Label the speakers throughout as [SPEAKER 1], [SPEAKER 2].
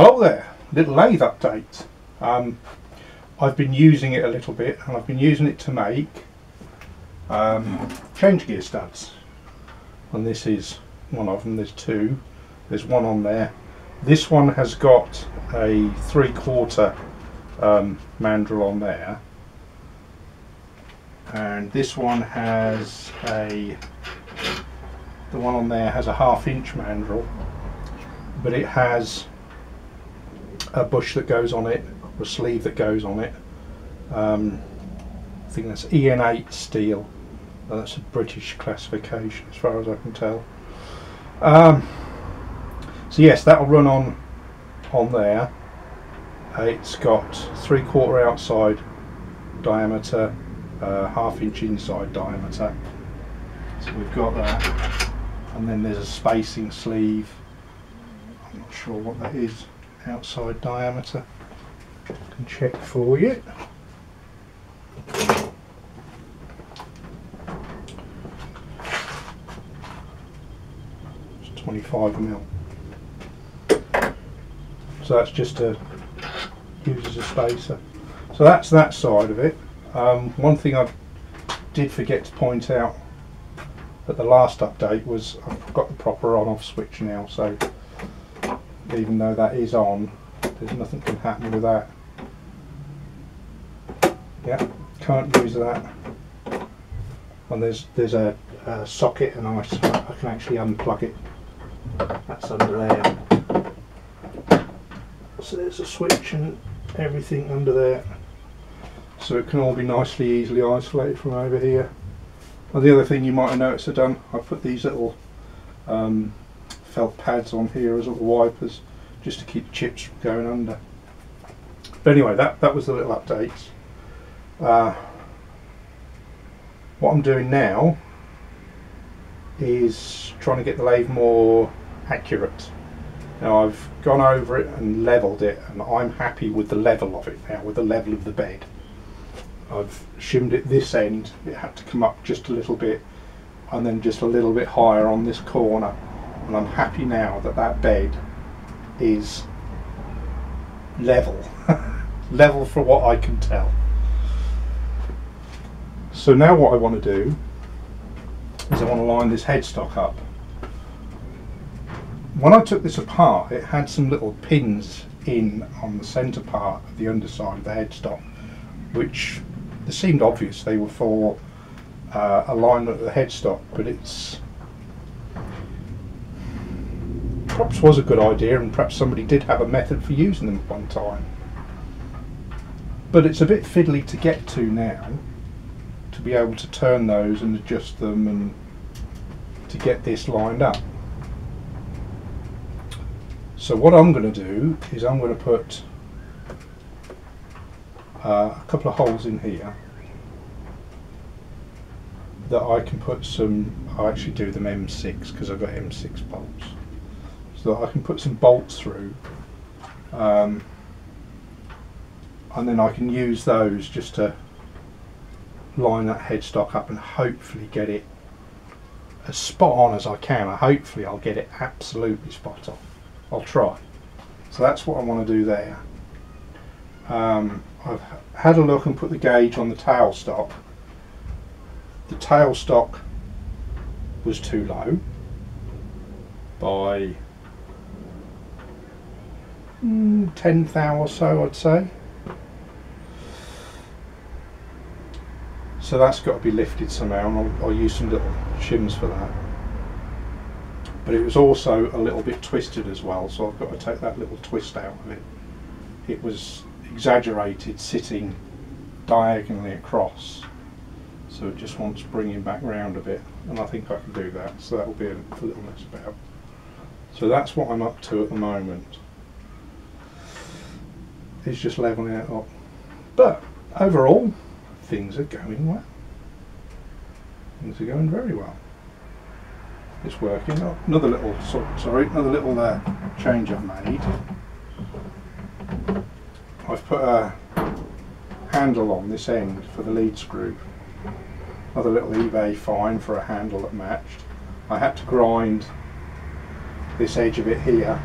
[SPEAKER 1] Hello there, little lathe update. I've been using it a little bit, and I've been using it to make change gear studs, and this is one of them. There's two, there's one on there. This one has got a 3/4 mandrel on there, and this one has the one on there has a 1/2 inch mandrel, but it has a bush that goes on it, or a sleeve that goes on it. I think that's EN8 steel. That's a British classification as far as I can tell. So yes, that'll run on there. It's got 3/4 outside diameter, 1/2 inch inside diameter. So we've got that, and then there's a spacing sleeve. I'm not sure what that is. Outside diameter. I can check for you. It's 25mm. So that's just to use as a spacer. So that's that side of it. One thing I did forget to point out at the last update was I've got the proper on-off switch now, so even though that is on, there's nothing can happen with that. Yeah, can't use that. And there's a socket, and I can actually unplug it. That's under there. So there's a switch and everything under there. So it can all be nicely, easily isolated from over here. And the other thing you might have noticed I've done, I put these little felt pads on here as little wipers, just to keep the chips from going under. But anyway, that was the little updates. What I'm doing now is trying to get the lathe more accurate. Now I've gone over it and levelled it, and I'm happy with the level of it now, with the level of the bed. I've shimmed it this end, it had to come up just a little bit, and then just a little bit higher on this corner, and I'm happy now that that bed is level. Level for what I can tell. So now what I want to do is I want to line this headstock up. When I took this apart, it had some little pins in on the centre part of the underside of the headstock, which they seemed obvious they were for alignment of the headstock, but it's perhaps was a good idea, and perhaps somebody did have a method for using them at one time. But it's a bit fiddly to get to now, to be able to turn those and adjust them and to get this lined up. So what I'm going to do is I'm going to put a couple of holes in here that I can put some, I actually do them M6 because I've got M6 bolts, so that I can put some bolts through, and then I can use those just to line that headstock up and hopefully get it as spot on as I can. Hopefully I'll get it absolutely spot on. I'll try. So that's what I want to do there. I've had a look and put the gauge on the tailstock. The tailstock was too low by 10 thou or so, I'd say. So that's got to be lifted somehow, and I'll use some little shims for that. But it was also a little bit twisted as well, so I've got to take that little twist out of it. It was exaggerated, sitting diagonally across, so it just wants bringing back round a bit, and I think I can do that, so that'll be a little mess about. So that's what I'm up to at the moment. It's just levelling it up, but overall things are going well. Things are going very well. It's working. Oh, another little change I've made. I've put a handle on this end for the lead screw. Another little eBay find for a handle that matched. I had to grind this edge of it here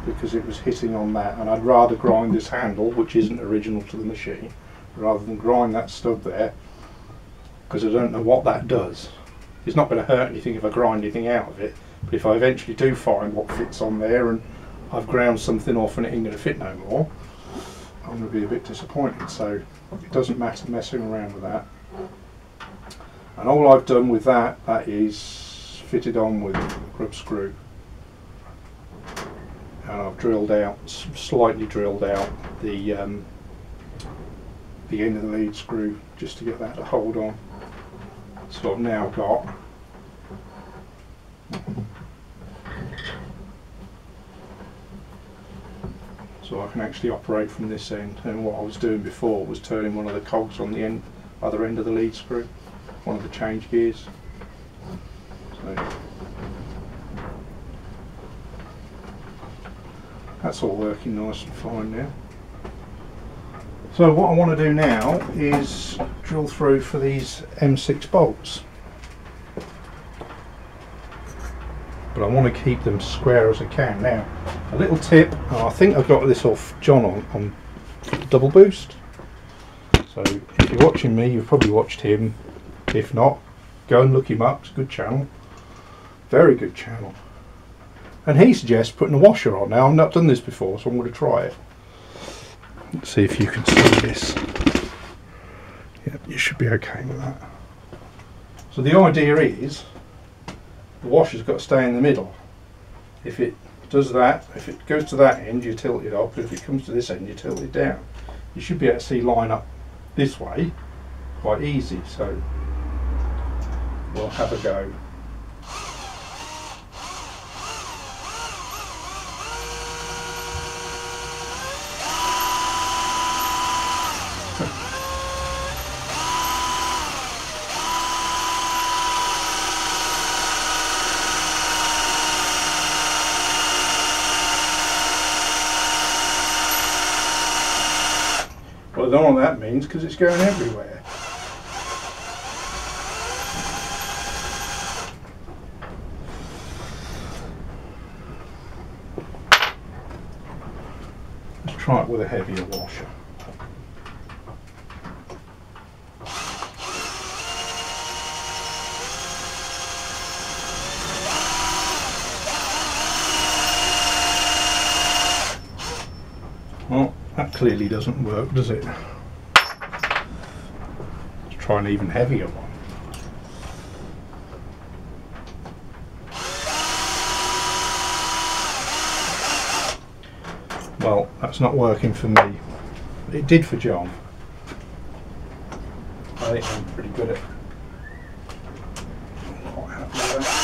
[SPEAKER 1] because it was hitting on that, and I'd rather grind this handle, which isn't original to the machine, rather than grind that stud there, because I don't know what that does. It's not going to hurt anything if I grind anything out of it, but if I eventually do find what fits on there and I've ground something off and it ain't going to fit no more, I'm going to be a bit disappointed. So it doesn't matter messing around with that. And all I've done with that is fitted on with a grub screw, and I've drilled out, slightly drilled out the end of the lead screw just to get that to hold on. So I've now got so I can actually operate from this end, and what I was doing before was turning one of the cogs on the other end of the lead screw, one of the change gears. So that's all working nice and fine now. So what I want to do now is drill through for these M6 bolts, but I want to keep them square as I can. Now, a little tip, I think I got this off John on Double Boost, so if you're watching me you've probably watched him. If not, go and look him up. It's a good channel, very good channel, and he suggests putting a washer on. Now I've not done this before, so I'm going to try it. Let's see if you can see this. Yep, you should be okay with that. So the idea is the washer's got to stay in the middle. If it does that, if it goes to that end, you tilt it up. If it comes to this end, you tilt it down. You should be able to see line up this way quite easy. So we'll have a go. Well, I don't know what that means because it's going everywhere. Let's try it with a heavier washer. Well, that clearly doesn't work, does it? Let's try an even heavier one. Well, that's not working for me. It did for John. I think I'm pretty good at it. I'm quite happy with that.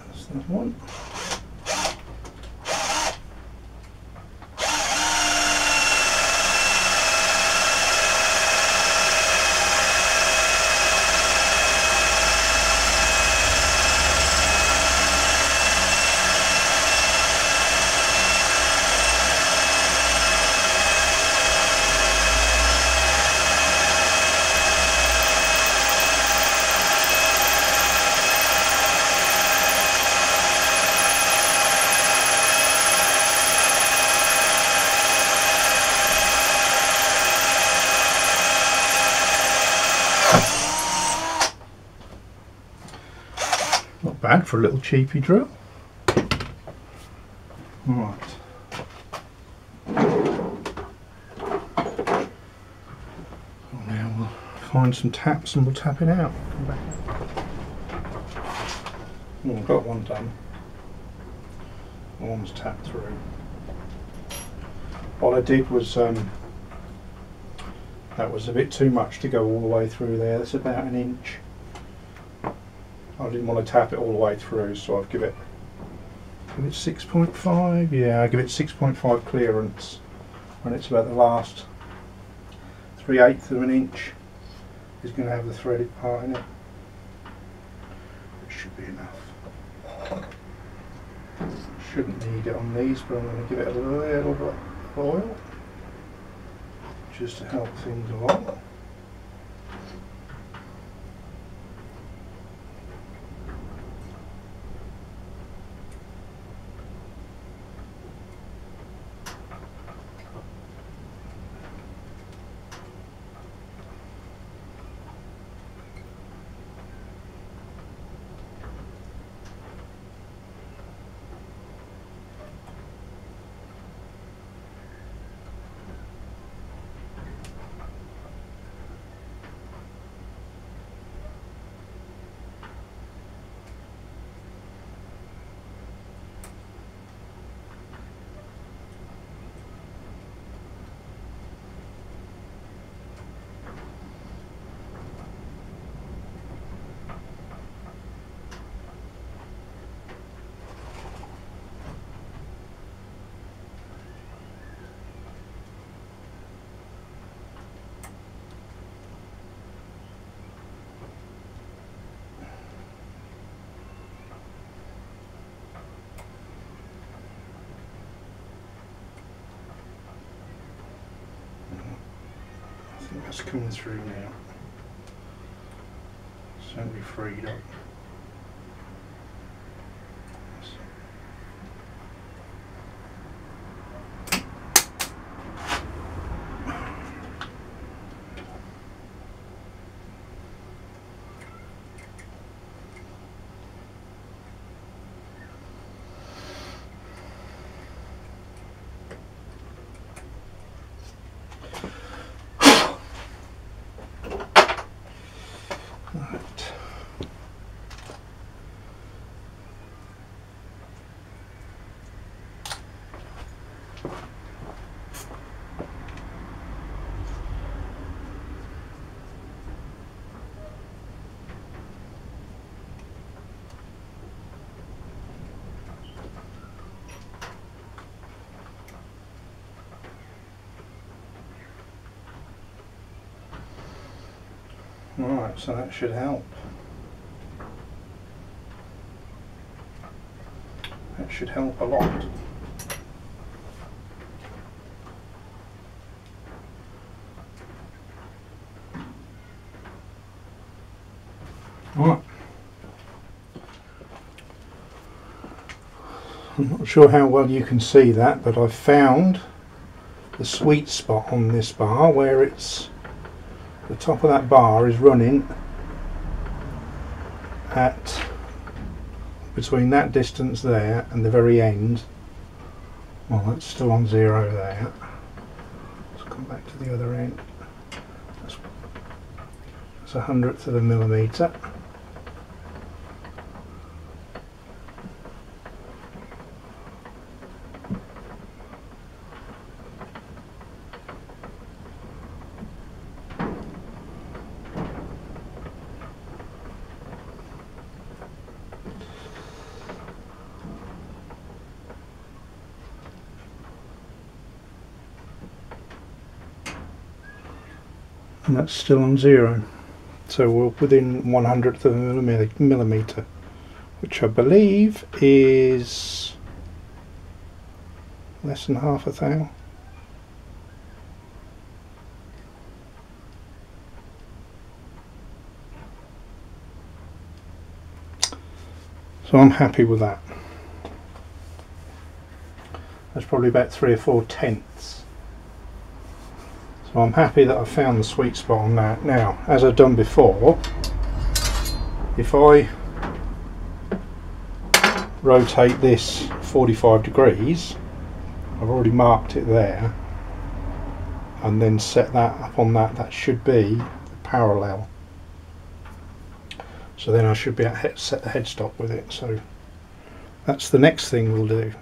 [SPEAKER 1] That's that one. Not bad for a little cheapy drill. Right. Now we'll find some taps and we'll tap it out. Come back out. Oh, I've got one done. One's tapped through. What I did was That was a bit too much to go all the way through there. That's about an inch. I didn't want to tap it all the way through, so I've give it 6.5. Yeah, I give it 6.5 clearance when it's about the last 3/8 of an inch. Is going to have the threaded part in it. It should be enough. Shouldn't need it on these, but I'm going to give it a little bit of oil just to help things along. That's coming through now. Certainly freed up. Right, so that should help. That should help a lot. Right. I'm not sure how well you can see that, but I've found the sweet spot on this bar where it's the top of that bar is running at between that distance there and the very end. Well, that's still on 0 there. Let's come back to the other end. That's 1/100th of a millimetre. And that's still on 0, so we're within 1/100th of a millimetre, which I believe is less than half a thou. So I'm happy with that. That's probably about 3 or 4 tenths. So I'm happy that I found the sweet spot on that. Now, as I've done before, if I rotate this 45 degrees, I've already marked it there, and then set that up on that, that should be parallel. So then I should be able to set the headstock with it. So that's the next thing we'll do.